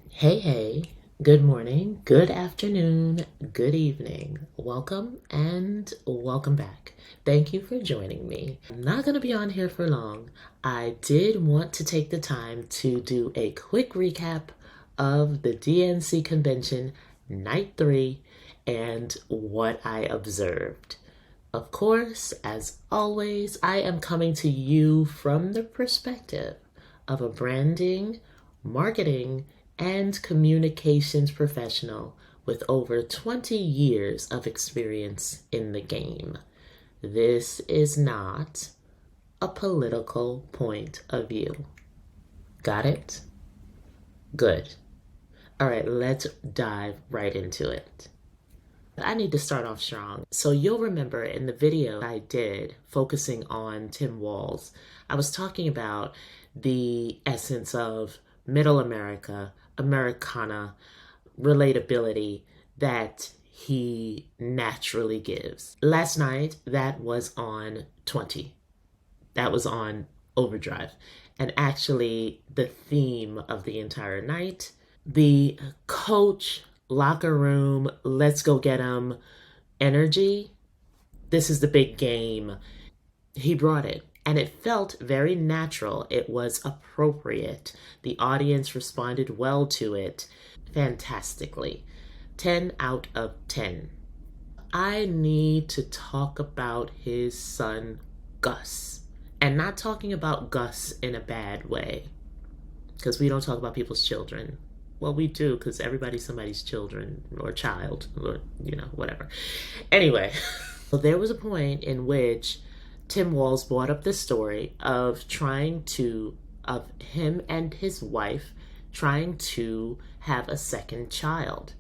Hey, hey, good morning, good afternoon, good evening. Welcome and welcome back. Thank you for joining me. I'm not going to be on here for long. I did want to take the time to do a quick recap of the DNC convention, night 3, and what I observed. Of course, as always, I am coming to you from the perspective of a branding, marketing, and communications professional with over 20 years of experience in the game. This is not a political point of view. Got it? Good. All right, let's dive right into it. I need to start off strong. So you'll remember in the video I did focusing on Tim Walz, I was talking about the essence of middle America, Americana, relatability that he naturally gives. Last night, that was on 20. That was on Overdrive. And actually, the theme of the entire night, the coach locker room, let's go get him energy. This is the big game. He brought it, and it felt very natural. It was appropriate. The audience responded well to it fantastically. 10 out of 10. I need to talk about his son, Gus. And not talking about Gus in a bad way, because we don't talk about people's children. Well, we do, because everybody's somebody's children or child, or, whatever. Anyway, so there was a point in which Tim Walz brought up the story of of him and his wife trying to have a second child.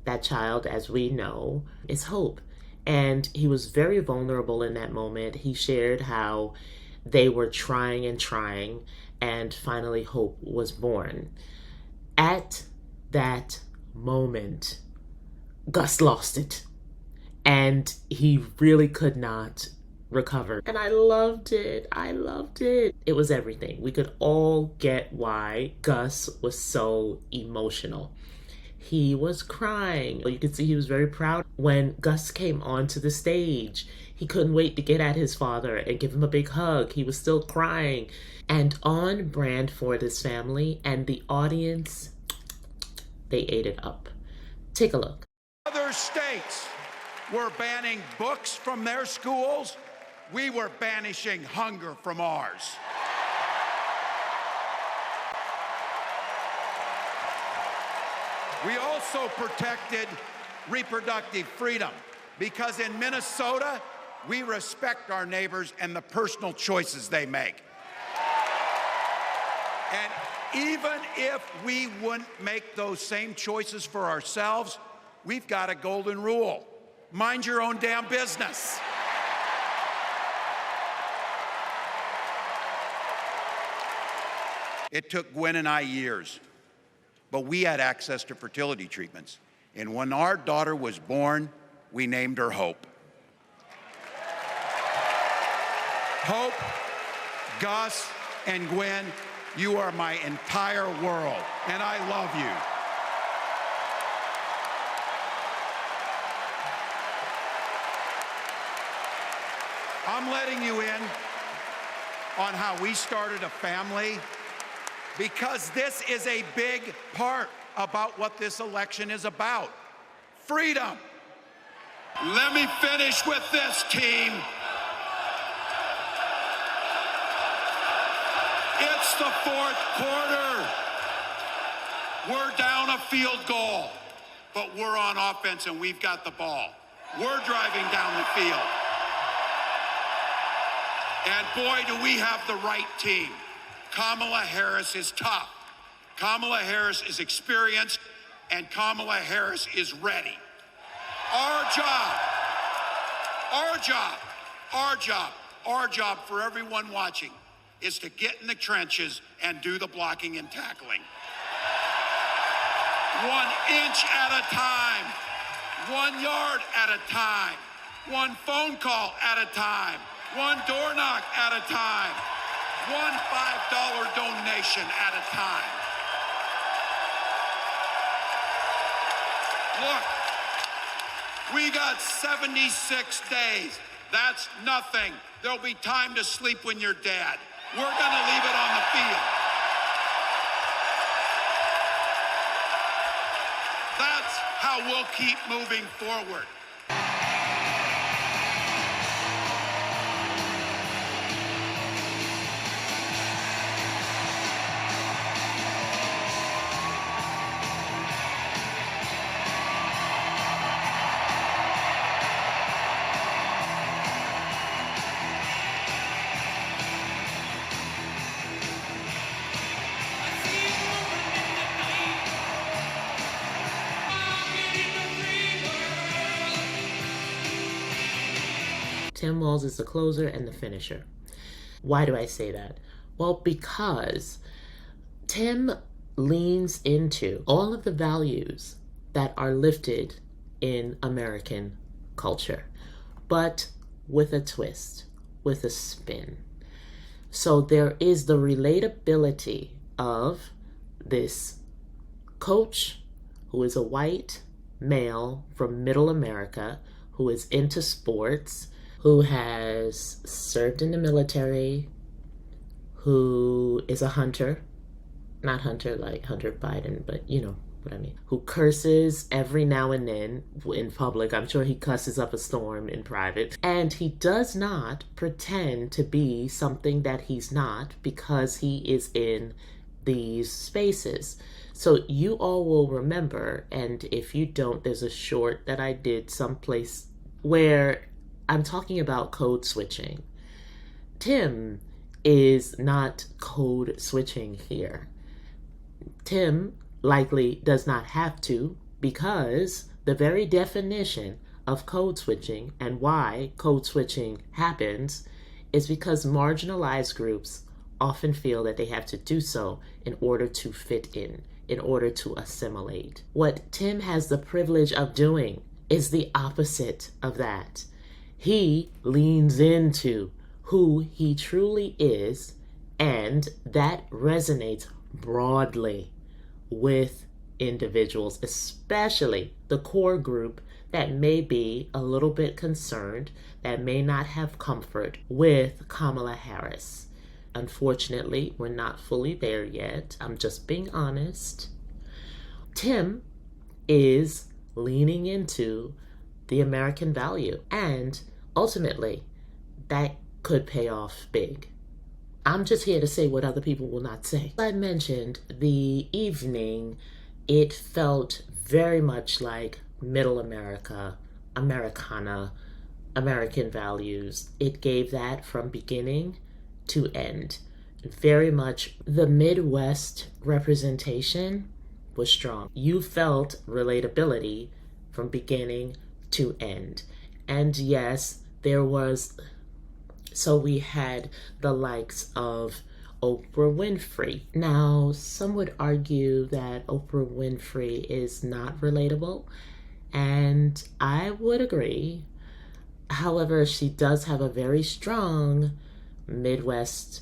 That child, as we know, is Hope. And he was very vulnerable in that moment. He shared how they were trying and trying, and finally Hope was born. At that moment, Gus lost it, and he really could not recover. And I loved it. I loved it. It was everything. We could all get why Gus was so emotional. He was crying. You could see he was very proud when Gus came onto the stage. He couldn't wait to get at his father and give him a big hug. He was still crying. And on brand for this family, and the audience, they ate it up. Take a look. Other states were banning books from their schools. We were banishing hunger from ours. We also protected reproductive freedom because in Minnesota, we respect our neighbors and the personal choices they make. And even if we wouldn't make those same choices for ourselves, we've got a golden rule. Mind your own damn business. It took Gwen and I years, but we had access to fertility treatments. And when our daughter was born, we named her Hope. Hope, Gus, and Gwen, you are my entire world, and I love you. I'm letting you in on how we started a family because this is a big part about what this election is about. Freedom. Let me finish with this, team. It's the fourth quarter. We're down a field goal, but we're on offense and we've got the ball. We're driving down the field. And boy, do we have the right team. Kamala Harris is tough. Kamala Harris is experienced, and Kamala Harris is ready. Our job for everyone watching is to get in the trenches and do the blocking and tackling. 1 inch at a time, 1 yard at a time, one phone call at a time, one door knock at a time, one $5 donation at a time. Look, we got 76 days. That's nothing. There'll be time to sleep when you're dead. We're going to leave it on the field. That's how we'll keep moving forward. Tim Walz is the closer and the finisher. Why do I say that? Well, because Tim leans into all of the values that are lifted in American culture, but with a twist, with a spin. So there is the relatability of this coach who is a white male from middle America who is into sports, who has served in the military, who is a hunter, not hunter like Hunter Biden, but you know what I mean, who curses every now and then in public. I'm sure he cusses up a storm in private. And he does not pretend to be something that he's not because he is in these spaces. So you all will remember, and if you don't, there's a short that I did someplace where I'm talking about code switching. Tim is not code switching here. Tim likely does not have to, because the very definition of code switching and why code switching happens is because marginalized groups often feel that they have to do so in order to fit in order to assimilate. What Tim has the privilege of doing is the opposite of that. He leans into who he truly is, and that resonates broadly with individuals, especially the core group that may be a little bit concerned, that may not have comfort with Kamala Harris. Unfortunately, we're not fully there yet. I'm just being honest. Tim is leaning into the American value, and ultimately that could pay off big. I'm just here to say what other people will not say. As I mentioned, the evening, it felt very much like middle America, Americana, American values. It gave that from beginning to end. Very much the Midwest representation was strong. You felt relatability from beginning to end. And yes, there was, so we had the likes of Oprah Winfrey. Now, some would argue that Oprah Winfrey is not relatable, and I would agree. However, she does have a very strong Midwest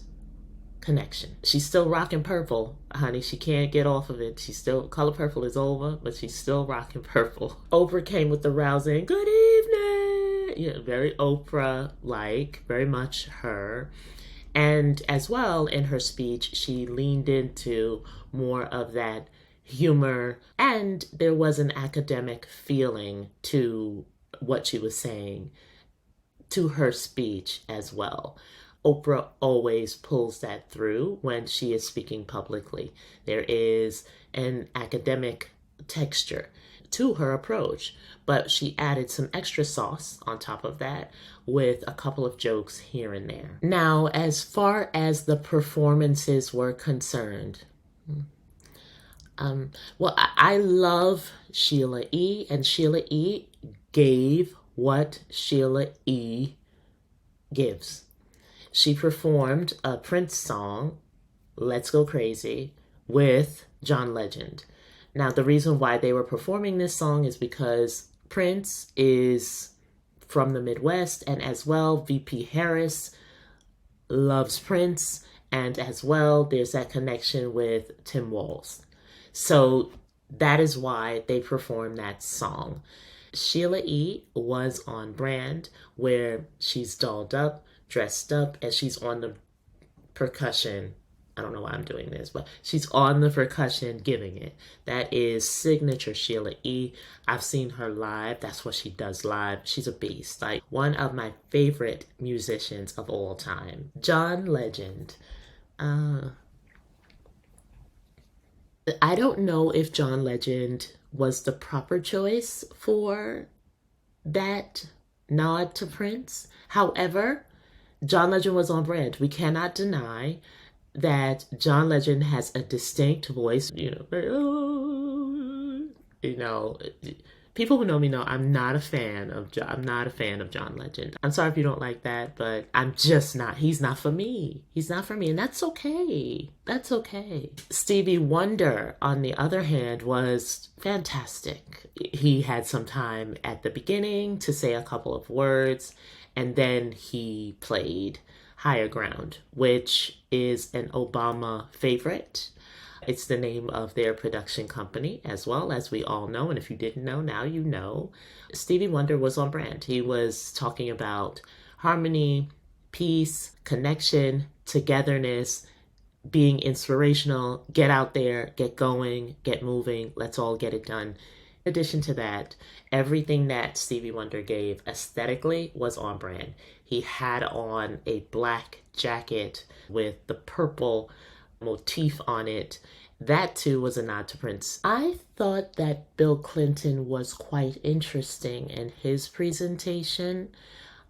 connection. She's still rocking purple, honey. She can't get off of it. She's still, color purple is over, but she's still rocking purple. Oprah came with the rousing, good evening. Yeah, very Oprah-like, very much her. And as well, in her speech, she leaned into more of that humor, and there was an academic feeling to what she was saying, to her speech as well. Oprah always pulls that through when she is speaking publicly. There is an academic texture to her approach, but she added some extra sauce on top of that with a couple of jokes here and there. Now, as far as the performances were concerned, I love Sheila E., and Sheila E. gave what Sheila E. gives. She performed a Prince song, Let's Go Crazy, with John Legend. Now, the reason why they were performing this song is because Prince is from the Midwest, and as well, VP Harris loves Prince, and as well, there's that connection with Tim Walz. So That is why they perform that song. Sheila E. was on brand, where she's dolled up, dressed up, and she's on the percussion. I don't know why I'm doing this, but she's on the percussion giving it. That is signature Sheila E. I've seen her live. That's what she does live. She's a beast. Like, one of my favorite musicians of all time. John Legend. I don't know if John Legend was the proper choice for that nod to Prince. However, John Legend was on brand. We cannot deny that John Legend has a distinct voice. People who know me know I'm not a fan of John Legend. I'm sorry if you don't like that, but I'm just not. He's not for me. He's not for me, and that's okay. That's okay. Stevie Wonder, on the other hand, was fantastic. He had some time at the beginning to say a couple of words, and then he played Higher Ground, which is an Obama favorite. It's the name of their production company, as well, as we all know. And if you didn't know, now you know. Stevie Wonder was on brand. He was talking about harmony, peace, connection, togetherness, being inspirational. Get out there, get going, get moving. Let's all get it done. In addition to that, everything that Stevie Wonder gave aesthetically was on brand. He had on a black jacket with the purple motif on it. That too was a nod to Prince. I thought that Bill Clinton was quite interesting in his presentation.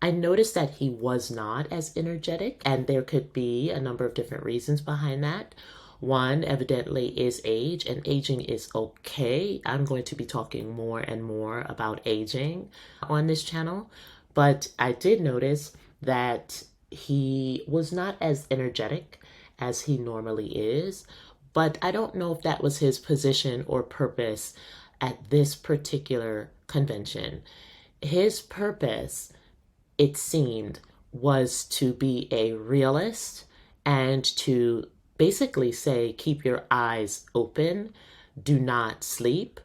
I noticed that he was not as energetic, and there could be a number of different reasons behind that. One, evidently, is age, and aging is okay. I'm going to be talking more and more about aging on this channel, but I did notice that he was not as energetic as he normally is, but I don't know if that was his position or purpose at this particular convention. His purpose, it seemed, was to be a realist and to basically say, keep your eyes open, do not sleep.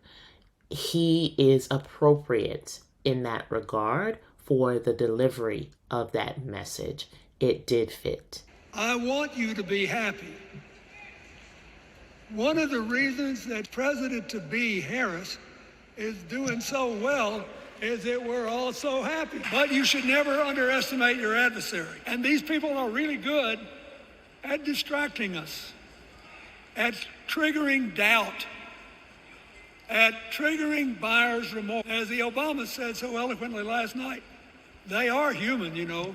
He is appropriate in that regard for the delivery of that message. It did fit. I want you to be happy. One of the reasons that President-to-be Harris is doing so well is that we're all so happy. But you should never underestimate your adversary. And these people are really good at distracting us, at triggering doubt, at triggering buyer's remorse. As the Obama said so eloquently last night, they are human, you know.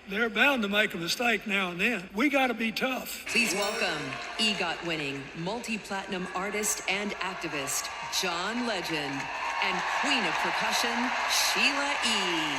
They're bound to make a mistake now and then. We got to be tough. Please welcome EGOT-winning multi-platinum artist and activist John Legend and Queen of Percussion Sheila E.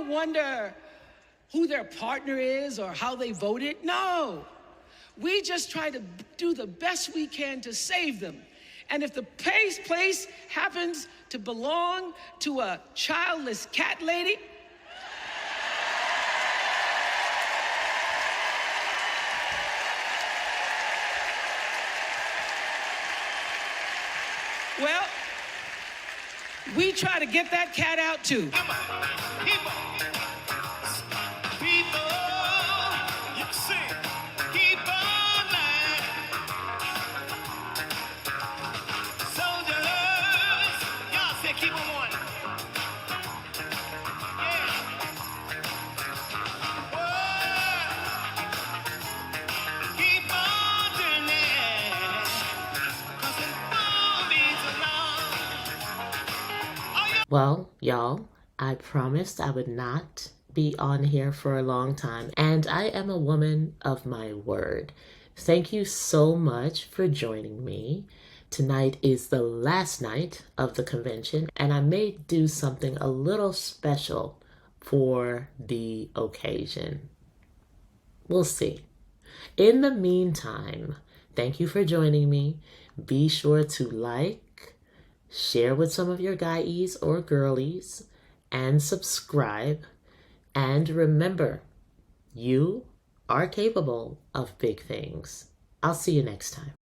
Wonder who their partner is or how they voted. No, we just try to do the best we can to save them. And if the place happens to belong to a childless cat lady, well, we try to get that cat out too. Well, y'all, I promised I would not be on here for a long time, and I am a woman of my word. Thank you so much for joining me. Tonight is the last night of the convention, and I may do something a little special for the occasion. We'll see. In the meantime, thank you for joining me. Be sure to like, share with some of your guys or girlies, and subscribe. And remember, you are capable of big things. I'll see you next time.